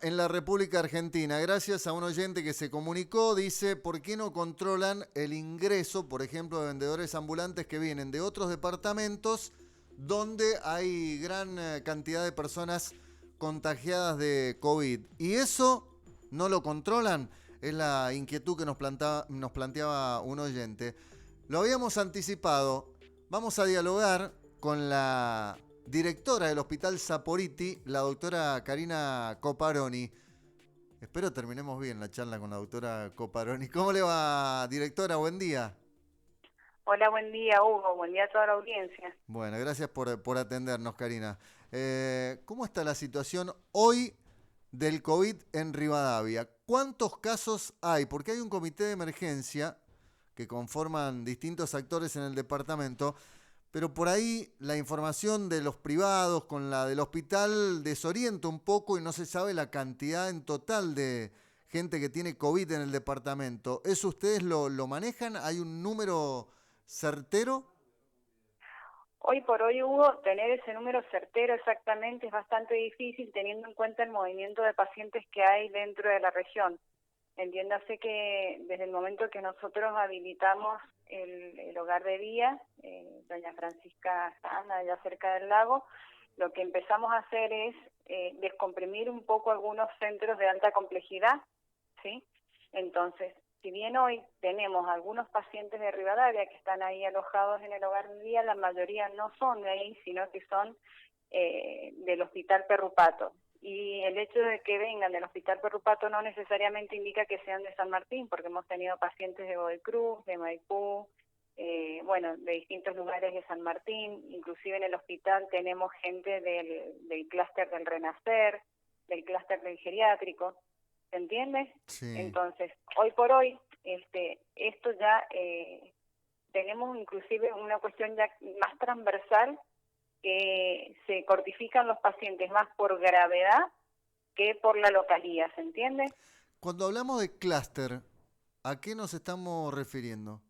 En la República Argentina, gracias a un oyente que se comunicó, dice, ¿por qué no controlan el ingreso, por ejemplo, de vendedores ambulantes que vienen de otros departamentos donde hay gran cantidad de personas contagiadas de COVID? Y eso no lo controlan, es la inquietud que nos planteaba un oyente. Lo habíamos anticipado, vamos a dialogar con la directora del Hospital Saporiti, la doctora Karina Coparoni. Espero terminemos bien la charla con la doctora Coparoni. ¿Cómo le va, directora? Buen día. Hola, buen día, Hugo. Buen día a toda la audiencia. Bueno, gracias por atendernos, Karina. ¿Cómo está la situación hoy del COVID en Rivadavia? ¿Cuántos casos hay? Porque hay un comité de emergencia que conforman distintos actores en el departamento, pero por ahí la información de los privados con la del hospital desorienta un poco y no se sabe la cantidad en total de gente que tiene COVID en el departamento. ¿Eso ustedes lo manejan? ¿Hay un número certero? Hoy por hoy, Hugo, tener ese número certero exactamente es bastante difícil teniendo en cuenta el movimiento de pacientes que hay dentro de la región. Entiéndase que desde el momento que nosotros habilitamos el hogar de día, doña Francisca Sana, allá cerca del lago, lo que empezamos a hacer es descomprimir un poco algunos centros de alta complejidad, ¿sí? Entonces, si bien hoy tenemos algunos pacientes de Rivadavia que están ahí alojados en el hogar de día, la mayoría no son de ahí, sino que son del Hospital Perrupato. Y el hecho de que vengan del Hospital Perrupato no necesariamente indica que sean de San Martín, porque hemos tenido pacientes de Godoy Cruz, de Maipú, bueno, de distintos lugares de San Martín. Inclusive en el hospital tenemos gente del clúster del Renacer, del clúster del geriátrico, ¿se entiende? Sí. Entonces, hoy por hoy, esto ya tenemos inclusive una cuestión ya más transversal, que se cortifican los pacientes más por gravedad que por la localía, ¿se entiende? Cuando hablamos de clúster, ¿a qué nos estamos refiriendo?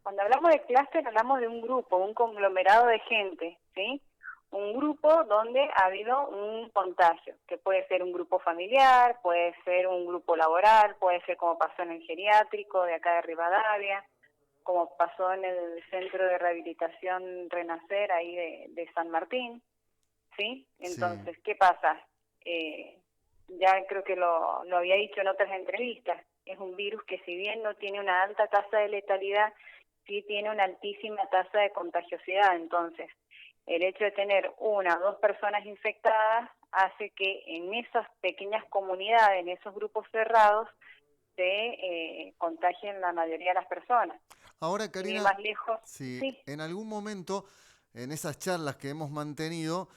Cuando hablamos de clúster hablamos de un grupo, un conglomerado de gente, ¿sí? Un grupo donde ha habido un contagio, que puede ser un grupo familiar, puede ser un grupo laboral, puede ser como pasó en el geriátrico de acá de Rivadavia, como pasó en el centro de rehabilitación Renacer ahí de San Martín, ¿sí? Sí. Entonces, ¿qué pasa? Ya creo que lo había dicho en otras entrevistas, es un virus que si bien no tiene una alta tasa de letalidad, sí tiene una altísima tasa de contagiosidad. Entonces, el hecho de tener una o dos personas infectadas hace que en esas pequeñas comunidades, en esos grupos cerrados, se contagien la mayoría de las personas. Ahora, Sin ir Karina, más lejos, si sí. en algún momento, en esas charlas que hemos mantenido,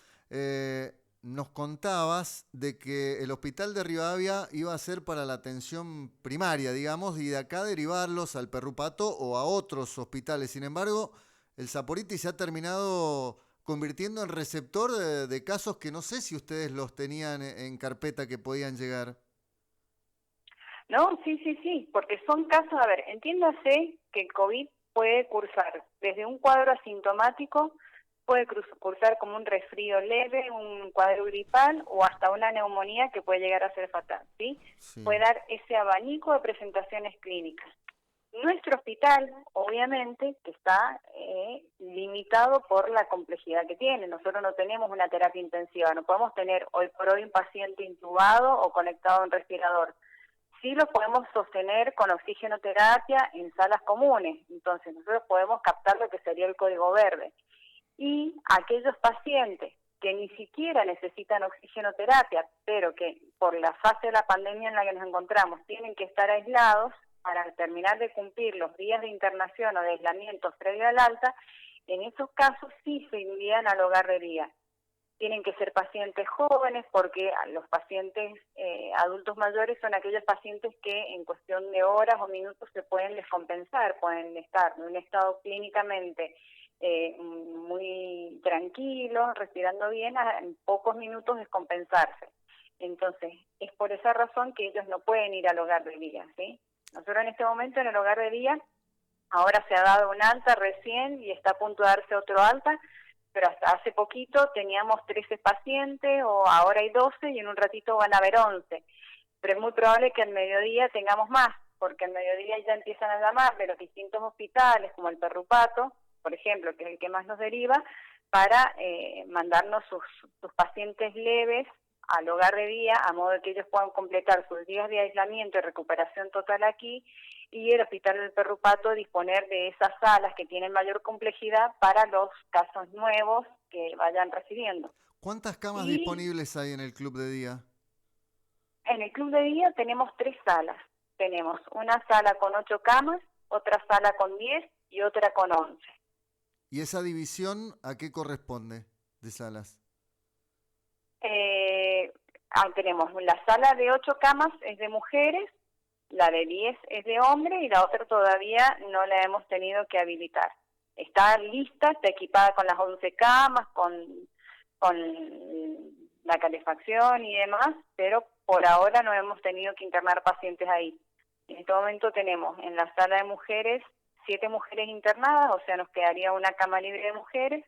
nos contabas de que el hospital de Rivadavia iba a ser para la atención primaria, digamos, y de acá derivarlos al Perrupato o a otros hospitales. Sin embargo, el Saporiti se ha terminado convirtiendo en receptor de casos que no sé si ustedes los tenían en carpeta que podían llegar. No, sí, sí, sí, porque son casos, a ver, entiéndase que el COVID puede cursar desde un cuadro asintomático, puede cursar como un resfrío leve, un cuadro gripal o hasta una neumonía que puede llegar a ser fatal, ¿sí? Puede Sí, dar ese abanico de presentaciones clínicas. Nuestro hospital, obviamente, que está limitado por la complejidad que tiene. Nosotros no tenemos una terapia intensiva, no podemos tener hoy por hoy un paciente intubado o conectado a un respirador. Sí lo podemos sostener con oxigenoterapia en salas comunes, entonces nosotros podemos captar lo que sería el código verde. Y aquellos pacientes que ni siquiera necesitan oxigenoterapia, pero que por la fase de la pandemia en la que nos encontramos tienen que estar aislados para terminar de cumplir los días de internación o de aislamiento previo al alta, en esos casos sí se envían al hogar de día. Tienen que ser pacientes jóvenes porque los pacientes adultos mayores son aquellos pacientes que en cuestión de horas o minutos se pueden descompensar, pueden estar en un estado clínicamente muy tranquilo, respirando bien, en pocos minutos descompensarse. Entonces, es por esa razón que ellos no pueden ir al hogar de día, ¿sí? Nosotros en este momento en el hogar de día, ahora se ha dado un alta recién y está a punto de darse otro alta, pero hasta hace poquito teníamos 13 pacientes, o ahora hay 12 y en un ratito van a haber 11. Pero es muy probable que al mediodía tengamos más, porque al mediodía ya empiezan a llamar de los distintos hospitales, como el Perrupato, por ejemplo, que es el que más nos deriva, para mandarnos sus pacientes leves al hogar de día, a modo de que ellos puedan completar sus días de aislamiento y recuperación total aquí, y el Hospital del Perrupato disponer de esas salas que tienen mayor complejidad para los casos nuevos que vayan recibiendo. ¿Cuántas camas Y disponibles hay en el club de día? en el club de día tenemos 3 salas. Tenemos una sala con 8 camas, otra sala con 10 y otra con 11. ¿Y esa división a qué corresponde de salas? Tenemos la sala de 8 camas es de mujeres, la de 10 es de hombres y la otra todavía no la hemos tenido que habilitar. Está lista, está equipada con las 11 camas, con la calefacción y demás, pero por ahora no hemos tenido que internar pacientes ahí. En este momento tenemos en la sala de mujeres 7 mujeres internadas, o sea, nos quedaría una cama libre de mujeres,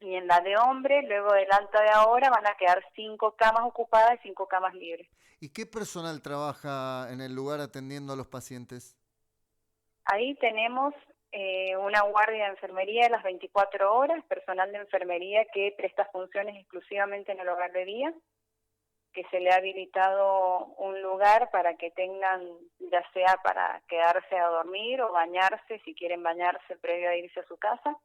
y en la de hombres, luego del alta de ahora, van a quedar 5 camas ocupadas y 5 camas libres. ¿Y qué personal trabaja en el lugar atendiendo a los pacientes? Ahí tenemos una guardia de enfermería de las 24 horas, personal de enfermería que presta funciones exclusivamente en el hogar de día, que se le ha habilitado un lugar para que tengan, ya sea para quedarse a dormir o bañarse, si quieren bañarse previo a irse a su casa.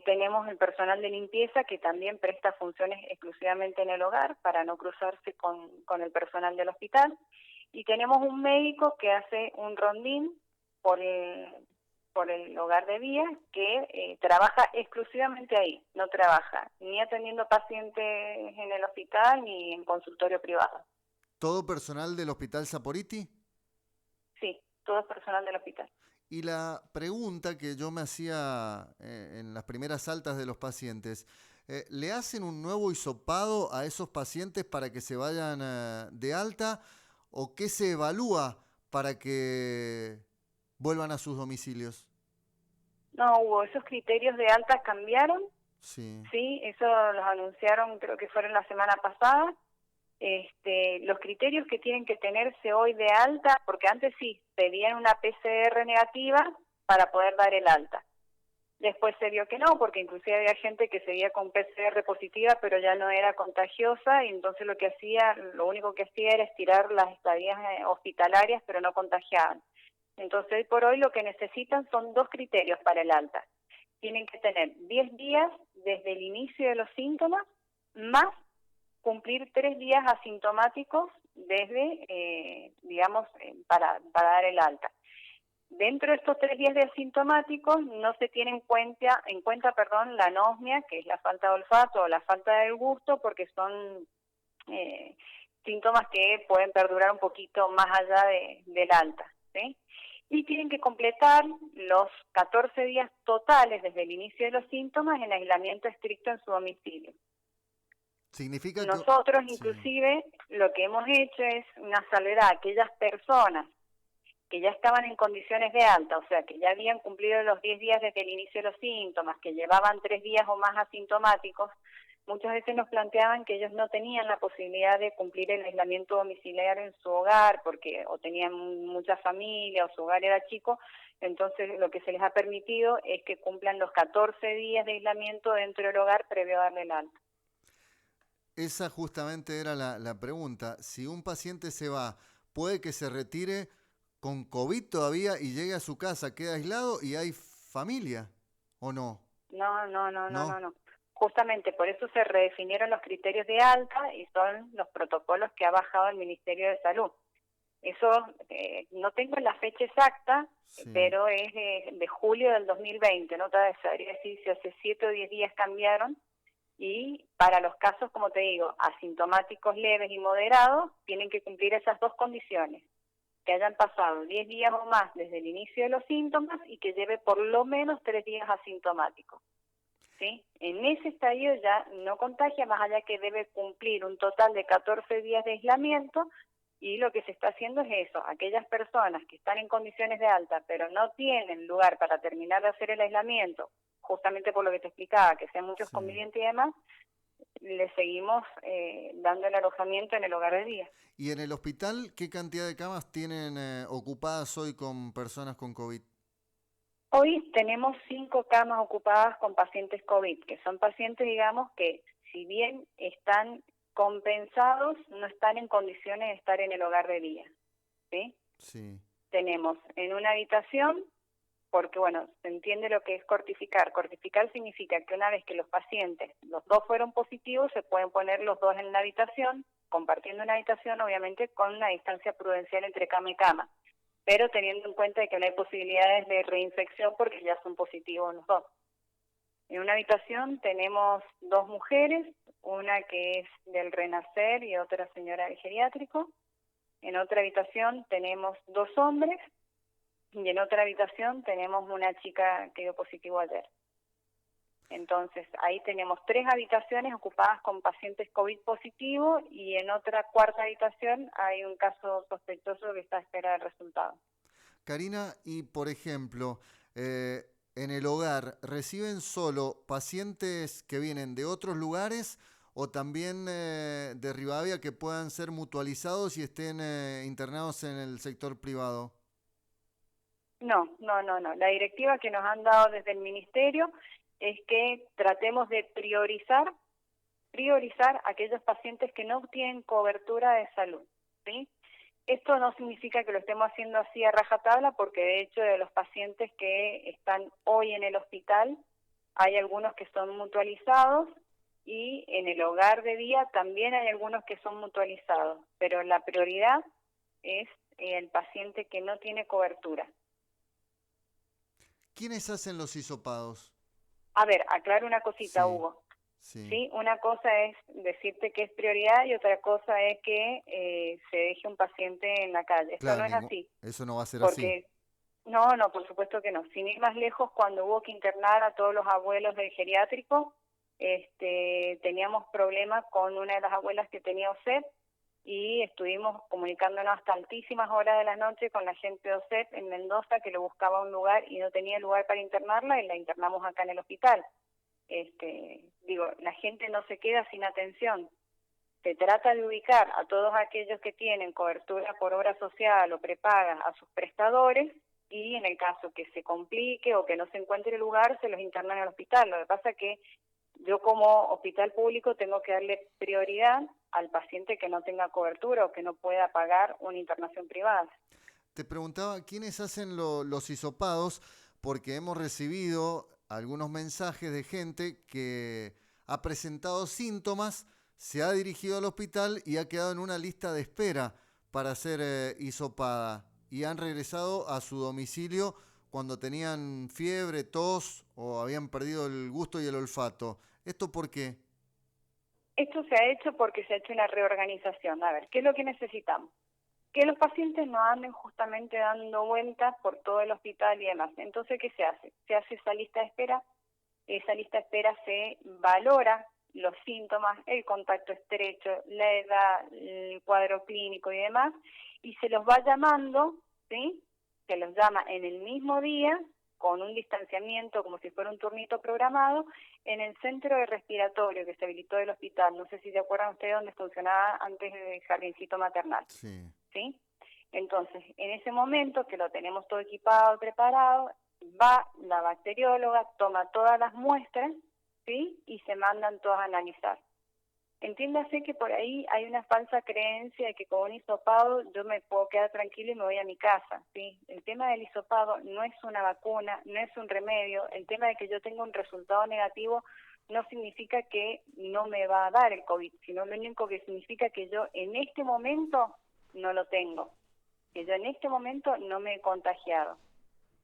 Tenemos el personal de limpieza que también presta funciones exclusivamente en el hogar para no cruzarse con el personal del hospital. Y tenemos un médico que hace un rondín por el hogar de día que trabaja exclusivamente ahí, no trabaja ni atendiendo pacientes en el hospital ni en consultorio privado. ¿Todo personal del Hospital Saporiti? Sí, todo es personal del hospital. Y la pregunta que yo me hacía en las primeras altas de los pacientes, ¿le hacen un nuevo hisopado a esos pacientes para que se vayan de alta o qué se evalúa para que vuelvan a sus domicilios? No, Hugo, esos criterios de alta cambiaron. Sí. Sí, eso los anunciaron, creo que fueron la semana pasada. Los criterios que tienen que tenerse hoy de alta, porque antes sí, pedían una PCR negativa para poder dar el alta. Después se vio que no, porque inclusive había gente que seguía con PCR positiva, pero ya no era contagiosa, y entonces lo único que hacía era estirar las estadías hospitalarias, pero no contagiaban. Entonces, hoy por hoy lo que necesitan son 2 criterios para el alta. Tienen que tener 10 días desde el inicio de los síntomas, más cumplir 3 días asintomáticos desde, para dar el alta. Dentro de estos 3 días de asintomáticos no se tiene en cuenta la anosmia, que es la falta de olfato o la falta del gusto, porque son síntomas que pueden perdurar un poquito más allá del alta, ¿sí? Y tienen que completar los 14 días totales desde el inicio de los síntomas en aislamiento estricto en su domicilio. Significa que... Nosotros, Sí. inclusive, lo que hemos hecho es una salvedad a aquellas personas que ya estaban en condiciones de alta, o sea, que ya habían cumplido los 10 días desde el inicio de los síntomas, que llevaban 3 días o más asintomáticos. Muchas veces nos planteaban que ellos no tenían la posibilidad de cumplir el aislamiento domiciliar en su hogar, porque o tenían mucha familia o su hogar era chico. Entonces lo que se les ha permitido es que cumplan los 14 días de aislamiento dentro del hogar previo a darle el alta. Esa justamente era la pregunta. Si un paciente se va, puede que se retire con COVID todavía y llegue a su casa, queda aislado y hay familia, ¿o no? No. Justamente por eso se redefinieron los criterios de alta y son los protocolos que ha bajado el Ministerio de Salud. Eso no tengo la fecha exacta, sí, pero es de julio del 2020, no te sabría decir si hace 7 o 10 días cambiaron. Y para los casos, como te digo, asintomáticos leves y moderados, tienen que cumplir esas 2 condiciones: que hayan pasado 10 días o más desde el inicio de los síntomas y que lleve por lo menos 3 días asintomáticos. ¿Sí? En ese estadio ya no contagia, más allá que debe cumplir un total de 14 días de aislamiento, Y lo que se está haciendo es eso, aquellas personas que están en condiciones de alta, pero no tienen lugar para terminar de hacer el aislamiento, justamente por lo que te explicaba, que sean muchos Sí. convivientes y demás, les seguimos dando el alojamiento en el hogar de día. ¿Y en el hospital qué cantidad de camas tienen ocupadas hoy con personas con COVID? Hoy tenemos 5 camas ocupadas con pacientes COVID, que son pacientes, digamos, que si bien están compensados, no están en condiciones de estar en el hogar de día, ¿sí? Sí, Tenemos en una habitación, porque bueno, se entiende lo que es cortificar. Cortificar significa que una vez que los pacientes, los dos fueron positivos, se pueden poner los dos en la habitación, compartiendo una habitación, obviamente con una distancia prudencial entre cama y cama, pero teniendo en cuenta que no hay posibilidades de reinfección porque ya son positivos los dos. En una habitación tenemos 2 mujeres, una que es del Renacer y otra señora del geriátrico. En otra habitación tenemos 2 hombres y en otra habitación tenemos una chica que dio positivo ayer. Entonces, ahí tenemos 3 habitaciones ocupadas con pacientes COVID positivos y en otra cuarta habitación hay un caso sospechoso que está a espera del resultado. Karina, y por ejemplo, eh, en el hogar, ¿reciben solo pacientes que vienen de otros lugares o también de Rivadavia que puedan ser mutualizados y estén internados en el sector privado? No. La directiva que nos han dado desde el Ministerio es que tratemos de priorizar aquellos pacientes que no tienen cobertura de salud, ¿sí? Esto no significa que lo estemos haciendo así a rajatabla, porque de hecho de los pacientes que están hoy en el hospital, hay algunos que son mutualizados y en el hogar de día también hay algunos que son mutualizados, pero la prioridad es el paciente que no tiene cobertura. ¿Quiénes hacen los hisopados? A ver, aclaro una cosita, Sí, Hugo. sí. Sí, una cosa es decirte que es prioridad y otra cosa es que se deje un paciente en la calle. Esto Claro, no es así, eso no va a ser así. porque no, por supuesto que no. Sin ir más lejos, cuando hubo que internar a todos los abuelos del geriátrico, teníamos problemas con una de las abuelas que tenía OSEP y estuvimos comunicándonos hasta altísimas horas de la noche con la gente de OSEP en Mendoza que le buscaba un lugar y no tenía lugar para internarla y la internamos acá en el hospital. La gente no se queda sin atención. Se trata de ubicar a todos aquellos que tienen cobertura por obra social o prepaga a sus prestadores y en el caso que se complique o que no se encuentre el lugar, se los internan al hospital. Lo que pasa es que yo como hospital público tengo que darle prioridad al paciente que no tenga cobertura o que no pueda pagar una internación privada. Te preguntaba quiénes hacen los hisopados, porque hemos recibido algunos mensajes de gente que ha presentado síntomas, se ha dirigido al hospital y ha quedado en una lista de espera para ser hisopada y han regresado a su domicilio cuando tenían fiebre, tos o habían perdido el gusto y el olfato. ¿Esto por qué? Esto se ha hecho porque se ha hecho una reorganización. A ver, ¿qué es lo que necesitamos? Que los pacientes no anden justamente dando vueltas por todo el hospital y demás. Entonces, ¿qué se hace? Se hace esa lista de espera, esa lista de espera se valora los síntomas, el contacto estrecho, la edad, el cuadro clínico y demás, y se los va llamando, ¿sí? Se los llama en el mismo día, con un distanciamiento como si fuera un turnito programado, en el centro de respiratorio que se habilitó del hospital. No sé si se acuerdan ustedes dónde funcionaba antes el jardincito maternal. Sí. ¿Sí? Entonces, en ese momento que lo tenemos todo equipado, preparado, va la bacterióloga, toma todas las muestras, ¿sí? Y se mandan todas a analizar. Entiéndase que por ahí hay una falsa creencia de que con un hisopado yo me puedo quedar tranquilo y me voy a mi casa, ¿sí? El tema del hisopado no es una vacuna, no es un remedio. El tema de que yo tenga un resultado negativo no significa que no me va a dar el COVID, sino lo único que significa que yo en este momento no lo tengo, que yo en este momento no me he contagiado,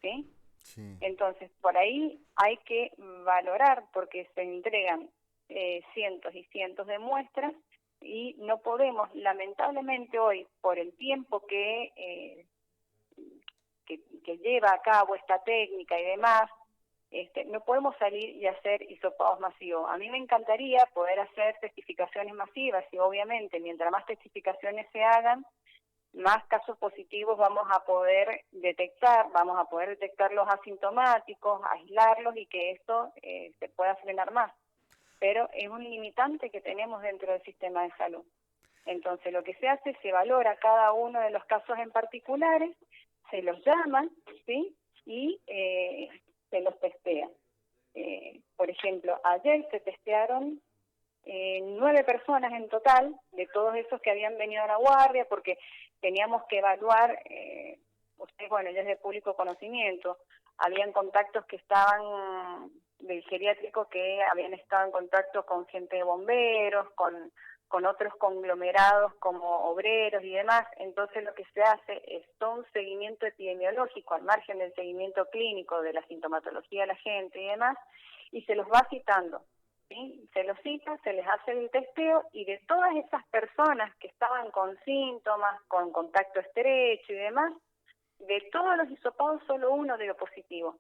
¿sí? Sí. Entonces, por ahí hay que valorar porque se entregan cientos y cientos de muestras y no podemos, lamentablemente hoy, por el tiempo que lleva a cabo esta técnica y demás, no podemos salir y hacer hisopados masivos. A mí me encantaría poder hacer testificaciones masivas y obviamente mientras más testificaciones se hagan, más casos positivos vamos a poder detectar los asintomáticos, aislarlos y que esto se pueda frenar más. Pero es un limitante que tenemos dentro del sistema de salud. Entonces lo que se hace, se valora cada uno de los casos en particulares, se los llama, ¿sí? Y se los testea. Por ejemplo, ayer se testearon 9 personas en total, de todos esos que habían venido a la guardia, porque teníamos que evaluar, ustedes, bueno, ya es de público conocimiento, habían contactos que estaban del geriátrico que habían estado en contacto con gente de bomberos, con otros conglomerados como obreros y demás. Entonces lo que se hace es todo un seguimiento epidemiológico al margen del seguimiento clínico de la sintomatología de la gente y demás, y se los va citando, ¿sí? Se los cita, se les hace el testeo, y de todas esas personas que estaban con síntomas, con contacto estrecho y demás, de todos los hisopados solo uno dio positivo.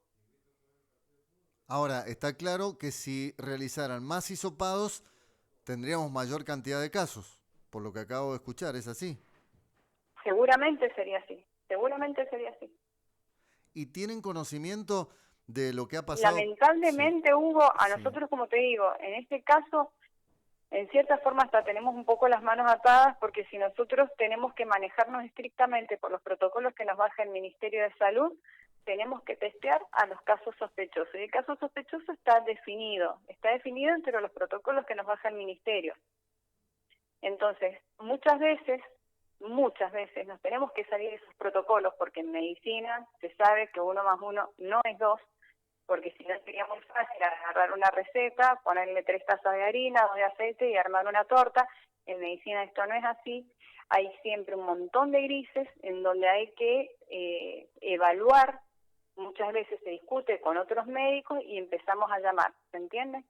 Ahora, está claro que si realizaran más hisopados, tendríamos mayor cantidad de casos, por lo que acabo de escuchar, ¿es así? Seguramente sería así, seguramente sería así. ¿Y tienen conocimiento de lo que ha pasado? Sí, Lamentablemente hubo, a sí. nosotros como te digo, en este caso, en cierta forma hasta tenemos un poco las manos atadas, porque si nosotros tenemos que manejarnos estrictamente por los protocolos que nos baja el Ministerio de Salud, tenemos que testear a los casos sospechosos. Y el caso sospechoso está definido entre los protocolos que nos baja el Ministerio. Entonces, muchas veces nos tenemos que salir de esos protocolos, porque en medicina se sabe que 1 más 1 no es 2, porque si no sería muy fácil agarrar una receta, ponerle 3 tazas de harina, 2 de aceite y armar una torta. En medicina esto no es así. Hay siempre un montón de grises en donde hay que evaluar. Muchas veces se discute con otros médicos y empezamos a llamar, ¿se entiende?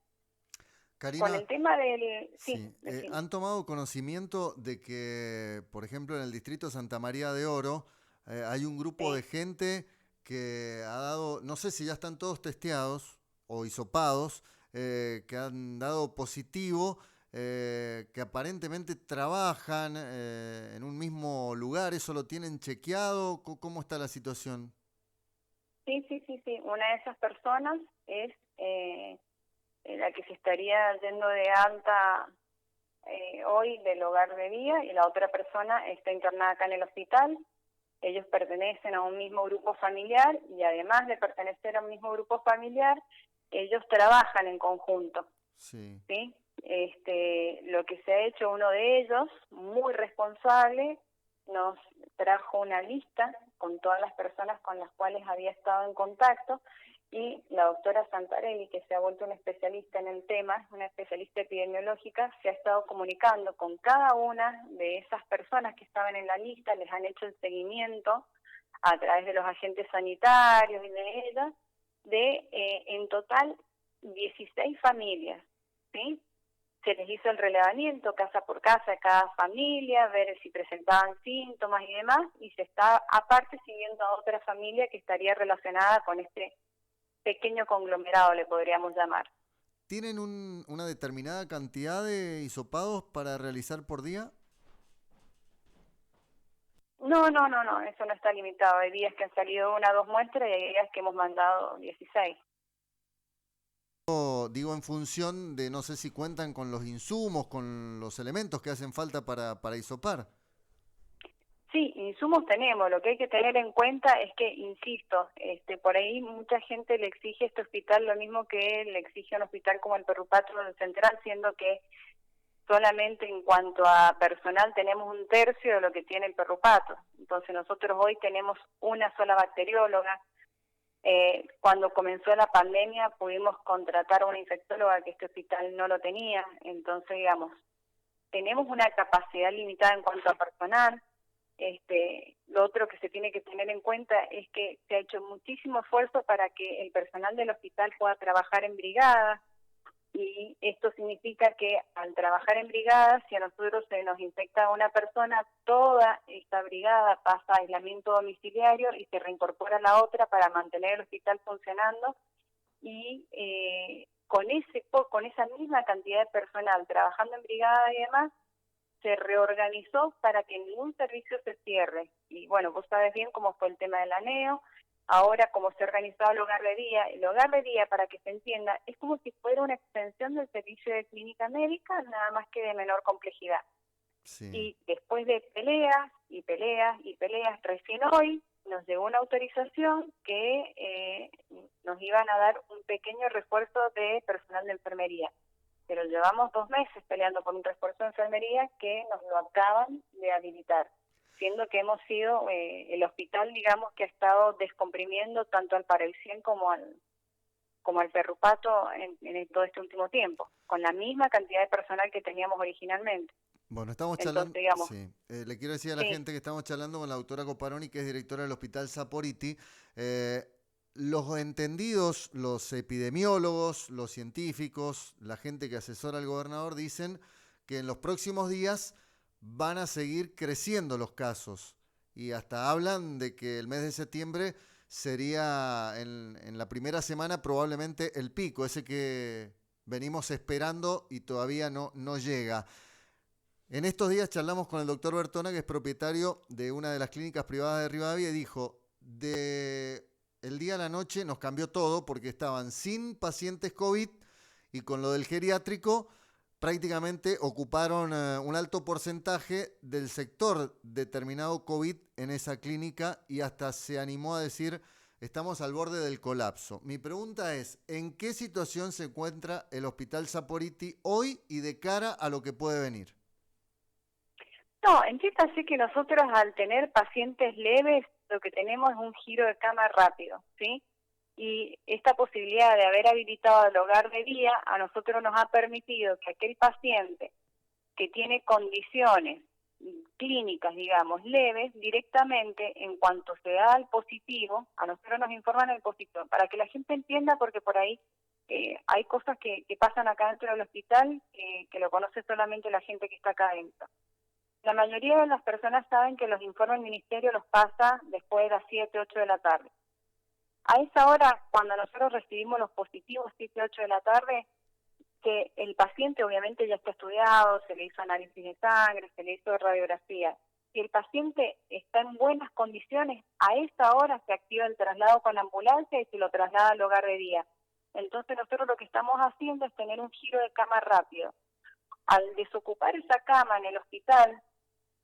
Con Karina, el tema del... Sí, sí, decime. ¿han tomado conocimiento de que, por ejemplo, en el distrito Santa María de Oro, hay un grupo de Sí. gente que ha dado, no sé si ya están todos testeados o hisopados, que han dado positivo, que aparentemente trabajan en un mismo lugar? ¿Eso lo tienen chequeado? ¿Cómo está la situación? Sí. Una de esas personas es la que se estaría yendo de alta hoy del hogar de día, y la otra persona está internada acá en el hospital. Ellos pertenecen a un mismo grupo familiar, y además de pertenecer a un mismo grupo familiar, ellos trabajan en conjunto, Sí. ¿sí? Lo que se ha hecho, uno de ellos, muy responsable, nos trajo una lista con todas las personas con las cuales había estado en contacto, y la doctora Santarelli, que se ha vuelto una especialista en el tema, una especialista epidemiológica, se ha estado comunicando con cada una de esas personas que estaban en la lista, les han hecho el seguimiento a través de los agentes sanitarios y de ellas, de en total 16 familias, ¿sí? Se les hizo el relevamiento casa por casa de cada familia, ver si presentaban síntomas y demás, y se está aparte siguiendo a otra familia que estaría relacionada con este pequeño conglomerado, le podríamos llamar. ¿Tienen una determinada cantidad de hisopados para realizar por día? No, eso no está limitado. Hay días que han salido 1 o 2 muestras y hay días que hemos mandado 16. Digo, en función de no sé si cuentan con los insumos, con los elementos que hacen falta para hisopar. Sí, insumos tenemos. Lo que hay que tener en cuenta es que, insisto, por ahí mucha gente le exige a este hospital lo mismo que le exige a un hospital como el Perrupatro del Central, siendo que solamente en cuanto a personal tenemos 1/3 de lo que tiene el Perrupato. Entonces nosotros hoy tenemos una sola bacterióloga. Cuando comenzó la pandemia pudimos contratar a una infectóloga que este hospital no lo tenía. Entonces, digamos, tenemos una capacidad limitada en cuanto a personal. Lo otro que se tiene que tener en cuenta es que se ha hecho muchísimo esfuerzo para que el personal del hospital pueda trabajar en brigadas, y esto significa que al trabajar en brigadas, si a nosotros se nos infecta una persona, toda esta brigada pasa a aislamiento domiciliario y se reincorpora a la otra para mantener el hospital funcionando, y con esa misma cantidad de personal trabajando en brigada y demás, se reorganizó para que ningún servicio se cierre. Y bueno, vos sabes bien cómo fue el tema del ANEO, ahora cómo se organizó el hogar de día. El hogar de día, para que se entienda, es como si fuera una extensión del servicio de clínica médica, nada más que de menor complejidad. Sí. Y después de peleas y peleas y peleas, recién hoy nos llegó una autorización que nos iban a dar un pequeño refuerzo de personal de enfermería. Pero llevamos 2 meses peleando por un refuerzo de enfermería que nos lo acaban de habilitar, siendo que hemos sido el hospital, digamos, que ha estado descomprimiendo tanto al Paraicien como al Perrupato en todo este último tiempo, con la misma cantidad de personal que teníamos originalmente. Bueno, estamos Entonces, charlando, digamos, sí, le quiero decir a la sí, gente que estamos charlando con la doctora Coparoni, que es directora del Hospital Saporiti. Eh, los entendidos, los epidemiólogos, los científicos, la gente que asesora al gobernador dicen que en los próximos días van a seguir creciendo los casos y hasta hablan de que el mes de septiembre sería en la primera semana probablemente el pico, ese que venimos esperando y todavía no llega. En estos días charlamos con el doctor Bertona, que es propietario de una de las clínicas privadas de Rivadavia, y dijo, de el día a la noche nos cambió todo porque estaban sin pacientes COVID y con lo del geriátrico prácticamente ocuparon un alto porcentaje del sector determinado COVID en esa clínica y hasta se animó a decir, estamos al borde del colapso. Mi pregunta es, ¿en qué situación se encuentra el Hospital Saporiti hoy y de cara a lo que puede venir? no, entiéndase que nosotros al tener pacientes leves, lo que tenemos es un giro de cama rápido, ¿sí? Y esta posibilidad de haber habilitado el hogar de día a nosotros nos ha permitido que aquel paciente que tiene condiciones clínicas, digamos, leves, directamente, en cuanto se da el positivo, a nosotros nos informan el positivo, para que la gente entienda, porque por ahí hay cosas que pasan acá dentro del hospital que lo conoce solamente la gente que está acá adentro. La mayoría de las personas saben que los informes del ministerio los pasa después de las 7, 8 de la tarde. A esa hora, cuando nosotros recibimos los positivos, 7, 8 de la tarde, que el paciente obviamente ya está estudiado, se le hizo análisis de sangre, se le hizo radiografía. Si el paciente está en buenas condiciones, a esa hora se activa el traslado con la ambulancia y se lo traslada al hogar de día. Entonces nosotros lo que estamos haciendo es tener un giro de cama rápido. Al desocupar esa cama en el hospital,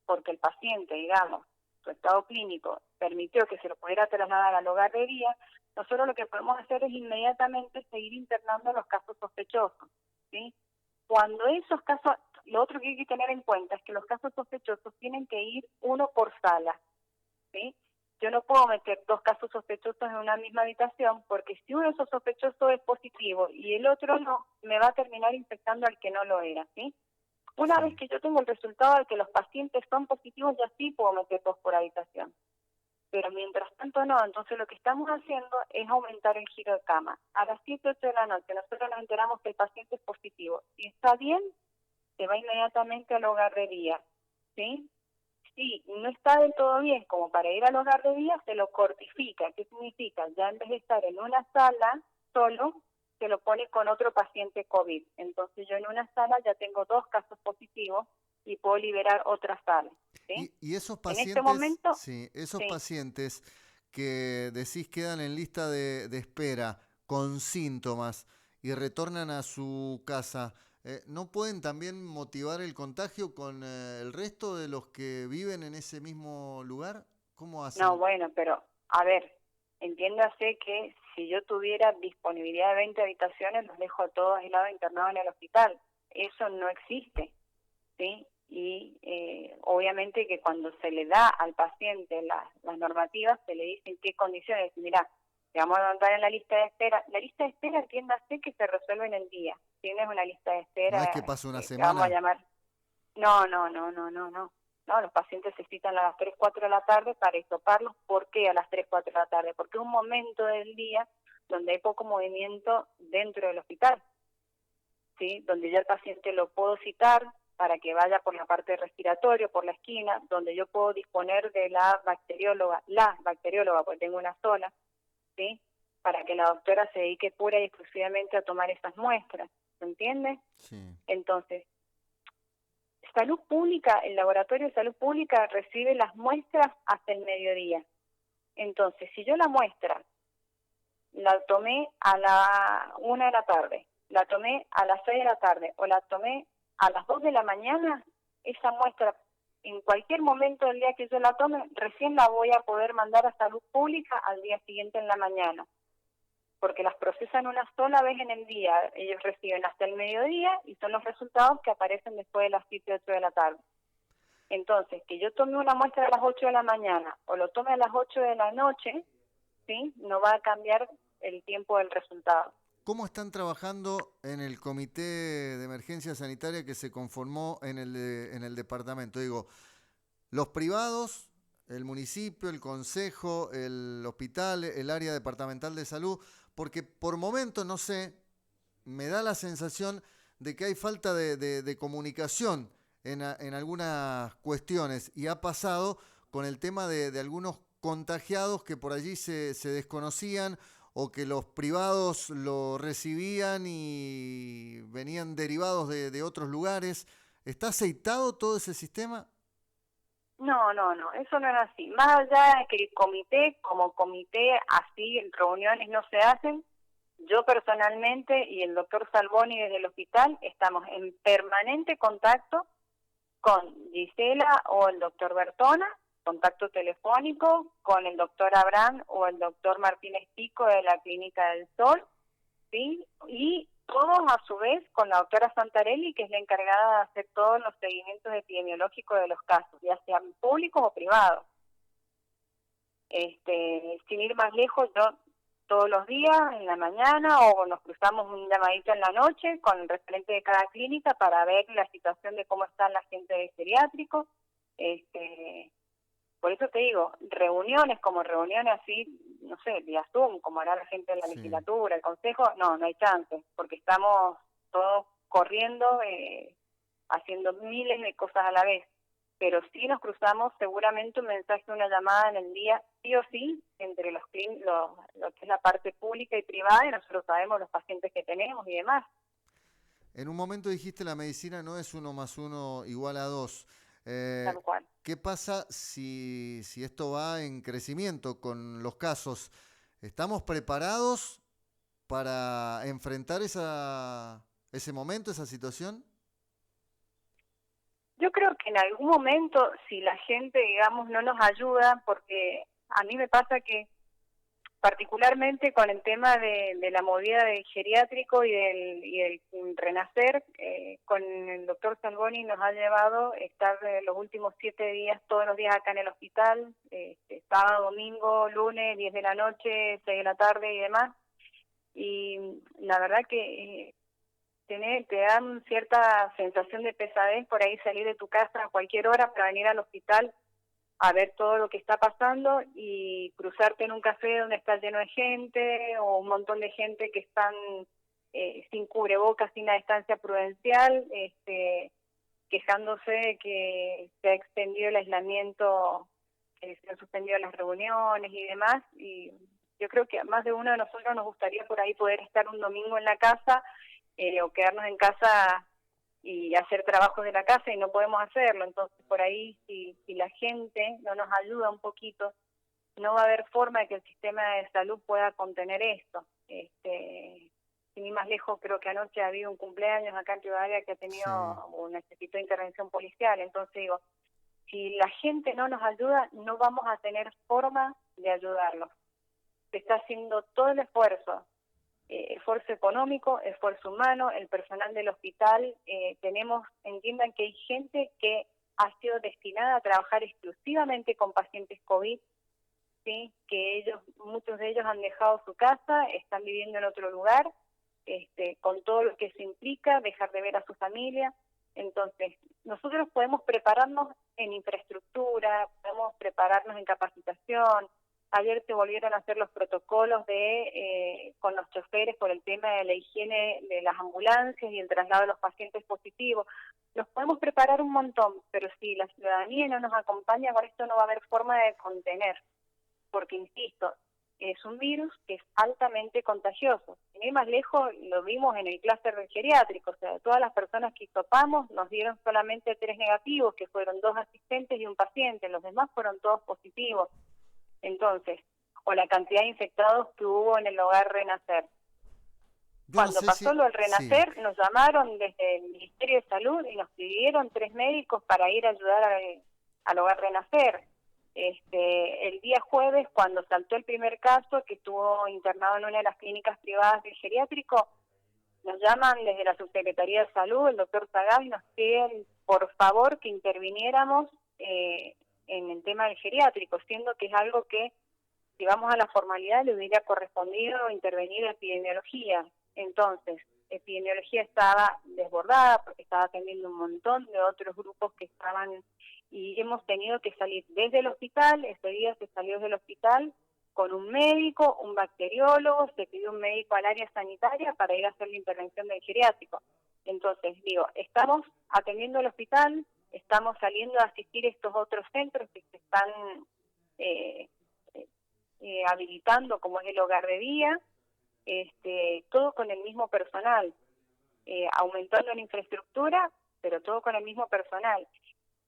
porque el paciente, digamos, su estado clínico permitió que se lo pudiera trasladar al hogar de día, nosotros lo que podemos hacer es inmediatamente seguir internando los casos sospechosos, ¿sí? Cuando esos casos, lo otro que hay que tener en cuenta es que los casos sospechosos tienen que ir uno por sala, ¿sí? Yo no puedo meter 2 casos sospechosos en una misma habitación porque si uno de esos sospechosos es positivo y el otro no, me va a terminar infectando al que no lo era, ¿sí? Una vez que yo tengo el resultado de que los pacientes son positivos, ya sí puedo meter 2 por habitación. Pero mientras tanto no, entonces lo que estamos haciendo es aumentar el giro de cama. A las 7, 8 de la noche nosotros nos enteramos que el paciente es positivo. Si está bien, se va inmediatamente al hogar de día, ¿sí? Si no está del todo bien como para ir al hogar de día, se lo cortifica. ¿Qué significa? Ya en vez de estar en una sala solo, se lo pone con otro paciente COVID. Entonces yo en una sala ya tengo 2 casos positivos y puedo liberar otra sala, ¿sí? Y esos En este pacientes, momento, sí, esos sí. pacientes que decís quedan en lista de espera con síntomas y retornan a su casa, ¿no pueden también motivar el contagio con el resto de los que viven en ese mismo lugar? ¿Cómo No, hacen? bueno, pero a ver, entiéndase que si yo tuviera disponibilidad de 20 habitaciones, los dejo a todos aislados internados en el hospital. Eso no existe, ¿sí? Y obviamente que cuando se le da al paciente las normativas, se le dice en qué condiciones. Mira, te vamos a mandar en la lista de espera. La lista de espera, entiéndase que se resuelve en el día. Tienes una lista de ¿No es espera, que pasa una te vamos a semana? llamar. No, no, no, no, no, no. No, los pacientes se citan a las 3, 4 de la tarde para hisoparlos. ¿Por qué a las 3, 4 de la tarde? Porque es un momento del día donde hay poco movimiento dentro del hospital, ¿sí? Donde ya el paciente lo puedo citar para que vaya por la parte respiratoria, por la esquina, donde yo puedo disponer de la bacterióloga, porque tengo una sola, ¿sí? Para que la doctora se dedique pura y exclusivamente a tomar esas muestras, ¿se entiende? Sí. Entonces, Salud Pública, el Laboratorio de Salud Pública recibe las muestras hasta el mediodía. Entonces, si yo la muestra la tomé a la 1 de la tarde, la tomé a las 6 de la tarde o la tomé a las 2 de la mañana, esa muestra, en cualquier momento del día que yo la tome, recién la voy a poder mandar a Salud Pública al día siguiente en la mañana, porque las procesan una sola vez en el día, ellos reciben hasta el mediodía y son los resultados que aparecen después de las 7 8 de la tarde. Entonces, que yo tome una muestra a las 8 de la mañana o lo tome a las 8 de la noche, ¿sí? No va a cambiar el tiempo del resultado. ¿Cómo están trabajando en el comité de emergencia sanitaria que se conformó en el departamento? Digo, los privados, el municipio, el consejo, el hospital, el área departamental de salud, porque por momentos, no sé, me da la sensación de que hay falta de comunicación en algunas cuestiones, y ha pasado con el tema de algunos contagiados que por allí se desconocían, o que los privados lo recibían y venían derivados de otros lugares. ¿Está aceitado todo ese sistema? No, eso no es así. Más allá de que el comité, como comité, así reuniones no se hacen, yo personalmente y el doctor Salboni desde el hospital estamos en permanente contacto con Gisela o el doctor Bertona, contacto telefónico, con el doctor Abraham o el doctor Martínez Pico de la Clínica del Sol, ¿sí? Y todos a su vez con la doctora Santarelli, que es la encargada de hacer todos los seguimientos epidemiológicos de los casos, ya sean públicos o privados. Sin ir más lejos, yo todos los días, en la mañana, o nos cruzamos un llamadito en la noche con el referente de cada clínica para ver la situación de cómo están la gente de geriátrico. Por eso te digo, reuniones como reuniones así, no sé, vía Zoom, como hará la gente de la legislatura, el consejo, no hay chance, porque estamos todos corriendo, haciendo miles de cosas a la vez. Pero sí nos cruzamos seguramente un mensaje, una llamada en el día, sí o sí, entre lo que es la parte pública y privada, y nosotros sabemos los pacientes que tenemos y demás. En un momento dijiste la medicina no es 1 más 1 igual a 2. Tal cual. ¿Qué pasa si esto va en crecimiento con los casos? ¿Estamos preparados para enfrentar ese momento, esa situación? Yo creo que en algún momento, si la gente, digamos, no nos ayuda, porque a mí me pasa que particularmente con el tema de la movida del geriátrico y del renacer, con el doctor Salboni nos ha llevado estar los últimos 7 días, todos los días acá en el hospital, sábado, domingo, lunes, 10 de la noche, 6 de la tarde y demás. Y la verdad que te dan cierta sensación de pesadez por ahí salir de tu casa a cualquier hora para venir al hospital a ver todo lo que está pasando y cruzarte en un café donde está lleno de gente o un montón de gente que están sin cubrebocas, sin la distancia prudencial, quejándose de que se ha extendido el aislamiento, que se han suspendido las reuniones y demás. Y yo creo que a más de uno de nosotros nos gustaría por ahí poder estar un domingo en la casa o quedarnos en casa y hacer trabajos de la casa y no podemos hacerlo. Entonces por ahí si la gente no nos ayuda un poquito, no va a haber forma de que el sistema de salud pueda contener esto. Sin ir más lejos, creo que anoche ha habido un cumpleaños acá en Rivadavia que ha tenido un necesito de intervención policial. Entonces digo, si la gente no nos ayuda, no vamos a tener forma de ayudarlos. Se está haciendo todo el esfuerzo económico, esfuerzo humano, el personal del hospital, entiendan que hay gente que ha sido destinada a trabajar exclusivamente con pacientes COVID, ¿sí? Que muchos de ellos han dejado su casa, están viviendo en otro lugar, con todo lo que eso implica, dejar de ver a su familia. Entonces, nosotros podemos prepararnos en infraestructura, podemos prepararnos en capacitación. Ayer se volvieron a hacer los protocolos con los choferes por el tema de la higiene de las ambulancias y el traslado de los pacientes positivos. Nos podemos preparar un montón, pero si la ciudadanía no nos acompaña, con esto no va a haber forma de contener. Porque, insisto, es un virus que es altamente contagioso. Sin ir más lejos, lo vimos en el clúster del geriátrico, o sea, todas las personas que hisopamos nos dieron solamente 3 negativos, que fueron 2 asistentes y un paciente, los demás fueron todos positivos. Entonces, o la cantidad de infectados que hubo en el hogar Renacer. Yo no Cuando sé pasó si... lo del Sí. Renacer, nos llamaron desde el Ministerio de Salud y nos pidieron 3 médicos para ir a ayudar al hogar Renacer. El día jueves, cuando saltó el primer caso, que estuvo internado en una de las clínicas privadas del geriátrico, nos llaman desde la Subsecretaría de Salud, el doctor Sagaz, y nos piden, por favor, que interviniéramos en el tema del geriátrico, siendo que es algo que, si vamos a la formalidad, le hubiera correspondido intervenir epidemiología. Entonces, epidemiología estaba desbordada porque estaba atendiendo un montón de otros grupos que estaban, y hemos tenido que salir desde el hospital. Ese día se salió del hospital con un médico, un bacteriólogo, se pidió un médico al área sanitaria para ir a hacer la intervención del geriátrico. Entonces, digo, estamos atendiendo el hospital, estamos saliendo a asistir a estos otros centros que se están habilitando, como es el hogar de día, todo con el mismo personal, aumentando la infraestructura, pero todo con el mismo personal.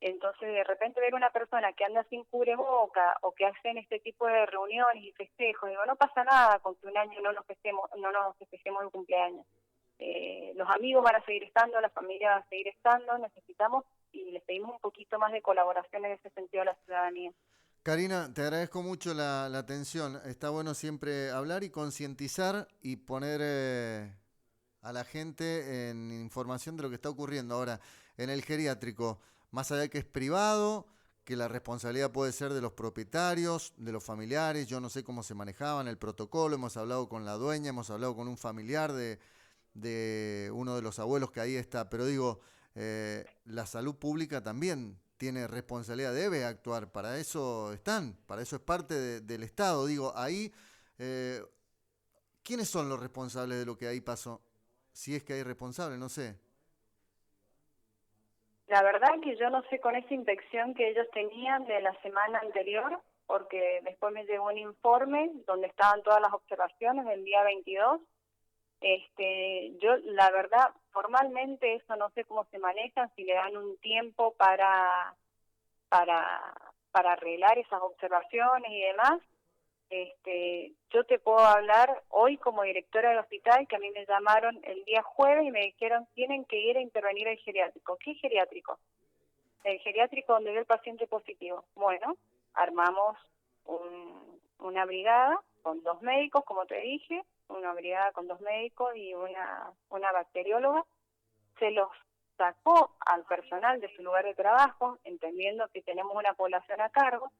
Entonces, de repente ver una persona que anda sin cubreboca o que hacen este tipo de reuniones y festejos, digo, no pasa nada con que un año no nos festejemos el cumpleaños. Los amigos van a seguir estando, la familia va a seguir estando, necesitamos y les pedimos un poquito más de colaboración en ese sentido a la ciudadanía. Karina, te agradezco mucho la atención. Está bueno siempre hablar y concientizar y poner a la gente en información de lo que está ocurriendo ahora en el geriátrico. Más allá de que es privado, que la responsabilidad puede ser de los propietarios, de los familiares. Yo no sé cómo se manejaban el protocolo. Hemos hablado con la dueña, hemos hablado con un familiar de uno de los abuelos que ahí está. Pero digo, la salud pública también tiene responsabilidad, debe actuar, para eso están, para eso es parte del Estado. Digo, ahí, eh, ¿quiénes son los responsables de lo que ahí pasó? Si es que hay responsables, no sé. La verdad que yo no sé con esa infección que ellos tenían de la semana anterior, porque después me llegó un informe donde estaban todas las observaciones del día 22. Yo la verdad, formalmente eso no sé cómo se maneja, si le dan un tiempo para, para arreglar esas observaciones y demás. Yo te puedo hablar hoy como directora del hospital, que a mí me llamaron el día jueves y me dijeron tienen que ir a intervenir el geriátrico. ¿Qué geriátrico? El geriátrico donde ve el paciente positivo. Bueno, armamos una brigada con 2 médicos, como te dije, una brigada con 2 médicos y una bacterióloga. Se los sacó al personal de su lugar de trabajo, entendiendo que tenemos una población a cargo,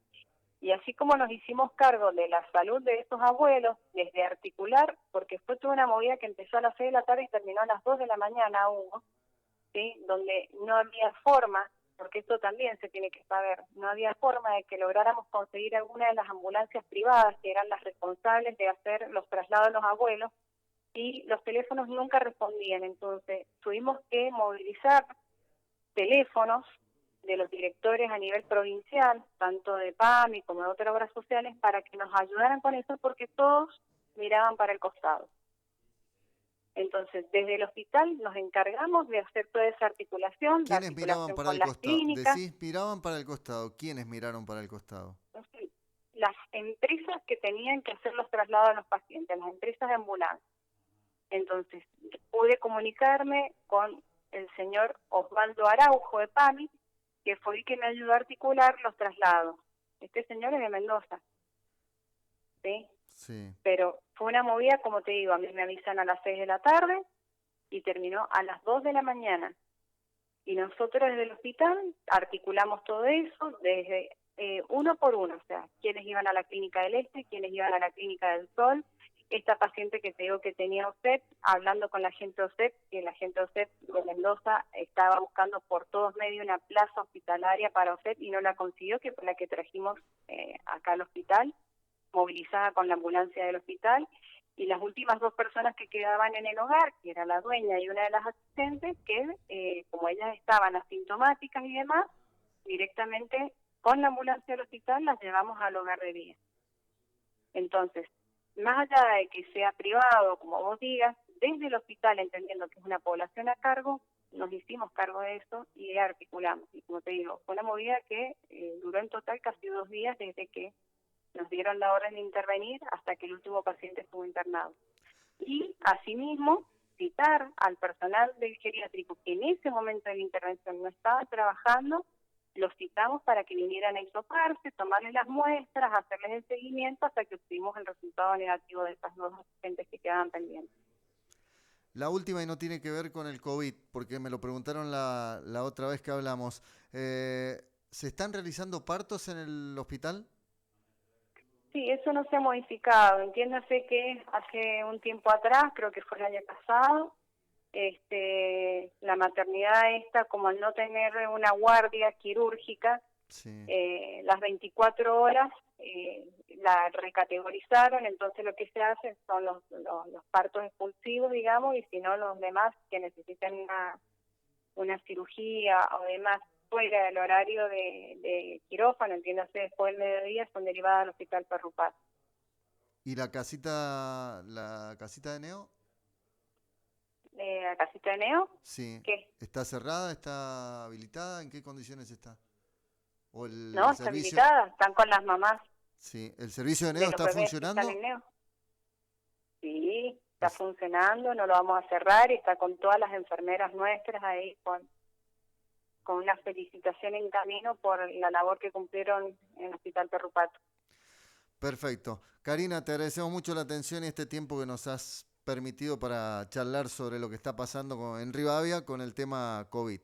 y así como nos hicimos cargo de la salud de estos abuelos, desde articular, porque fue toda una movida que empezó a las 6 de la tarde y terminó a las 2 de la mañana, Hugo, ¿sí? Donde no había forma, porque esto también se tiene que saber, no había forma de que lográramos conseguir alguna de las ambulancias privadas que eran las responsables de hacer los traslados a los abuelos, y los teléfonos nunca respondían. Entonces tuvimos que movilizar teléfonos de los directores a nivel provincial, tanto de PAMI como de otras obras sociales, para que nos ayudaran con eso, porque todos miraban para el costado. Entonces, desde el hospital nos encargamos de hacer toda esa articulación, la ¿Quiénes miraban articulación para con el las costado? clínicas. Decís, miraban para el costado. ¿Quiénes miraron para el costado? Entonces, las empresas que tenían que hacer los traslados a los pacientes, las empresas de ambulancia. Entonces, pude comunicarme con el señor Osvaldo Araujo de PAMI, que fue el que me ayudó a articular los traslados. Este señor es de Mendoza, ¿sí? Sí. Pero fue una movida, como te digo, a mí me avisan a las 6 de la tarde y terminó a las 2 de la mañana. Y nosotros desde el hospital articulamos todo eso desde uno por uno, o sea, quienes iban a la clínica del Este, quienes iban a la clínica del Sol. Esta paciente que te digo que tenía OSEP, hablando con la gente OSEP, que la gente OSEP de Mendoza estaba buscando por todos medios una plaza hospitalaria para OSEP y no la consiguió, que fue la que trajimos acá al hospital, movilizada con la ambulancia del hospital. Y las últimas 2 personas que quedaban en el hogar, que era la dueña y una de las asistentes, que como ellas estaban asintomáticas y demás, directamente con la ambulancia del hospital las llevamos al hogar de día. Entonces, más allá de que sea privado, como vos digas, desde el hospital, entendiendo que es una población a cargo, nos hicimos cargo de eso y articulamos. Y como te digo, fue una movida que duró en total casi 2 días desde que nos dieron la orden de intervenir hasta que el último paciente estuvo internado. Y asimismo, citar al personal del geriátrico que en ese momento de la intervención no estaba trabajando, los citamos para que vinieran a hisoparse, tomarles las muestras, hacerles el seguimiento hasta que obtuvimos el resultado negativo de estas 2 pacientes que quedaban pendientes. La última y no tiene que ver con el COVID, porque me lo preguntaron la otra vez que hablamos. ¿Se están realizando partos en el hospital? Sí, eso no se ha modificado. Entiéndase que hace un tiempo atrás, creo que fue el año pasado, la maternidad esta, como al no tener una guardia quirúrgica, Sí. las 24 horas la recategorizaron, entonces lo que se hace son los partos expulsivos, digamos, y si no los demás que necesitan una cirugía o demás fuera del horario de quirófano, entiéndase después del mediodía, son derivadas al Hospital Perrupaz. ¿Y la casita de Neo? ¿La casita de Neo? Sí. ¿Qué? ¿Está cerrada? ¿Está habilitada? ¿En qué condiciones está? ¿O No, el está servicio? habilitada, están con las mamás Sí. ¿El servicio de de Neo los está bebés que están funcionando? en Neo. Sí, está Es- funcionando, no lo vamos a cerrar y está con todas las enfermeras nuestras ahí con una felicitación en camino por la labor que cumplieron en el Hospital Perrupato. Perfecto. Karina, te agradecemos mucho la atención y este tiempo que nos has permitido para charlar sobre lo que está pasando en Rivadavia con el tema COVID.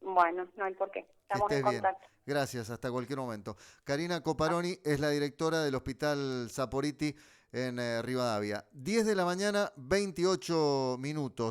Bueno, no hay por qué. Que Estamos en estés bien. contacto. Gracias, hasta cualquier momento. Karina Coparoni es la directora del Hospital Saporiti en Rivadavia. 10 de la mañana, 28 minutos.